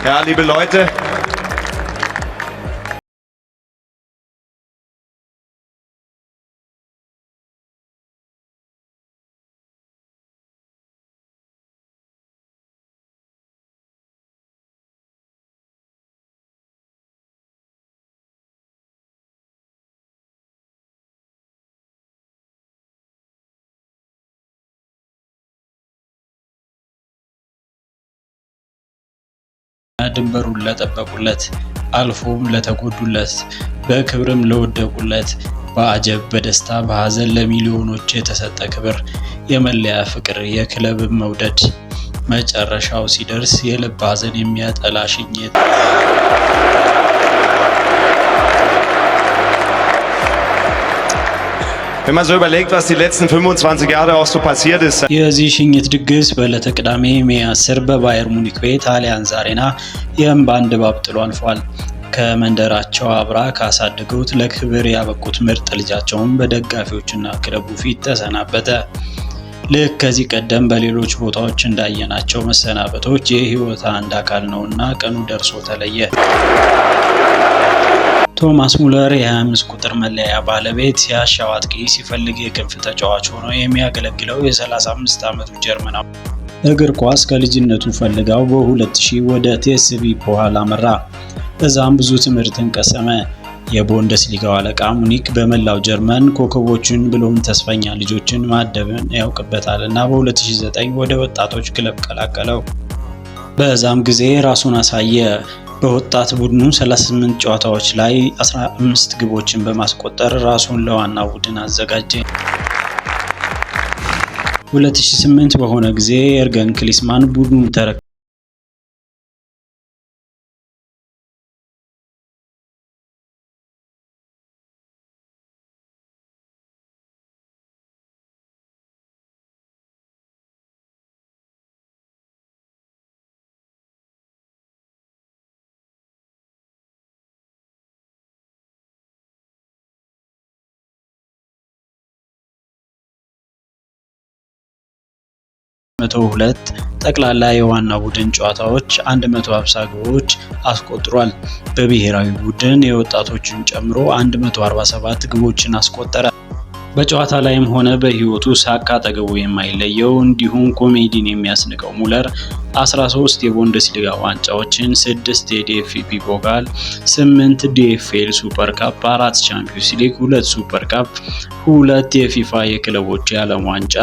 Ja, liebe Leute. ድንበሩን ለጠበቁለት አልፎም ለተጎዱለት በክብርም ለወደቁለት በአጀብ በደስታ በሐዘን ለሚሊዮኖች የተሰጠ ክብር የመለያ ፍቅር የክለብ መውደድ መጨረሻው ሲደርስ የልብ ሐዘን የሚያጠላ ሽኝት Wenn man so überlegt, was die letzten 25 Jahre auch so passiert ist. የዚህ ሽኝት ድግስ በዕለተ ቅዳሜ ሜይ 10 በባየር ሙኒክ ቤት አሊያንዝ አሬና የእንባን ድባብ ጥሎ አልፏል። ከመንደራቸው አብራ ካሳደጉት ለክብር ያበቁት ምርጥ ልጃቸውን በደጋፊዎችና ክለቡ ፊት ተሰናበተ። ልክ ከዚህ ቀደም በሌሎች ቦታዎች እንዳየናቸው መሰናበቶች የህይወት አንድ አካል ነውና ቀኑ ደርሶ ተለየ። ቶማስ ሙለር የ25 ቁጥር መለያ ባለቤት ሲያሻው አጥቂ ሲፈልግ የክንፍ ተጫዋች ሆኖ የሚያገለግለው የ35 ዓመቱ ጀርመናዊ እግር ኳስ ከልጅነቱ ፈልጋው በ2000 ወደ ቲኤስቪ ፖል አመራ። እዛም ብዙ ትምህርትን ቀሰመ። የቡንደስሊጋው አለቃ ሙኒክ በመላው ጀርመን ኮከቦችን ብሎም ተስፈኛ ልጆችን ማደብን ያውቅበታልና በ2009 ወደ ወጣቶች ክለብ ቀላቀለው። በዛም ጊዜ ራሱን አሳየ። በወጣት ቡድኑ 38 ጨዋታዎች ላይ 15 ግቦችን በማስቆጠር ራሱን ለዋና ቡድን አዘጋጀ። 2008 በሆነ ጊዜ ኤርገን ክሊስማን ቡድኑን ተረከበ። ሁለት ጠቅላላ የዋና ቡድን ጨዋታዎች 150 ግቦች አስቆጥሯል። በብሔራዊ ቡድን የወጣቶችን ጨምሮ 147 ግቦችን አስቆጠረ። በጨዋታ ላይም ሆነ በህይወቱ ሳቅ አጠገቡ የማይለየው እንዲሁም ኮሜዲን የሚያስንቀው ሙለር 13 የቡንደስሊጋ ዋንጫዎችን፣ 6 የዲኤፍቢ ፖካል፣ 8 ዲኤፍኤል ሱፐር ካፕ፣ 4 ቻምፒዮንስ ሊግ፣ 2 ሱፐር ካፕ፣ 2 የፊፋ የክለቦች የዓለም ዋንጫ፣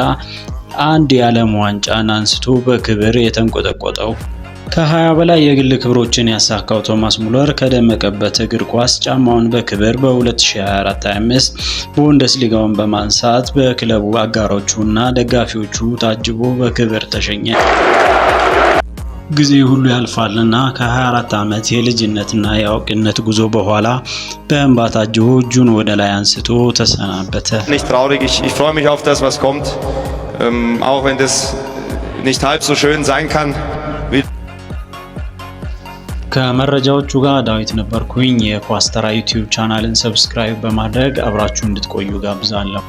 አንድ የዓለም ዋንጫን አንስቶ በክብር የተንቆጠቆጠው ከ20 በላይ የግል ክብሮችን ያሳካው ቶማስ ሙለር ከደመቀበት እግር ኳስ ጫማውን በክብር በ2024-25 ቡንደስሊጋውን በማንሳት በክለቡ አጋሮቹና ደጋፊዎቹ ታጅቦ በክብር ተሸኘ። ጊዜ ሁሉ ያልፋልና ከ24 ዓመት የልጅነትና የአዋቂነት ጉዞ በኋላ በእንባ ታጅቦ እጁን ወደ ላይ አንስቶ ተሰናበተ። Nicht traurig, ich freue mich auf das, was kommt. Auch wenn das nicht halb so schön sein kann. ከመረጃዎቹ ጋር ዳዊት ነበርኩኝ። የኳስተራ ዩቲዩብ ቻናልን ሰብስክራይብ በማድረግ አብራችሁ እንድትቆዩ ጋብዛለሁ።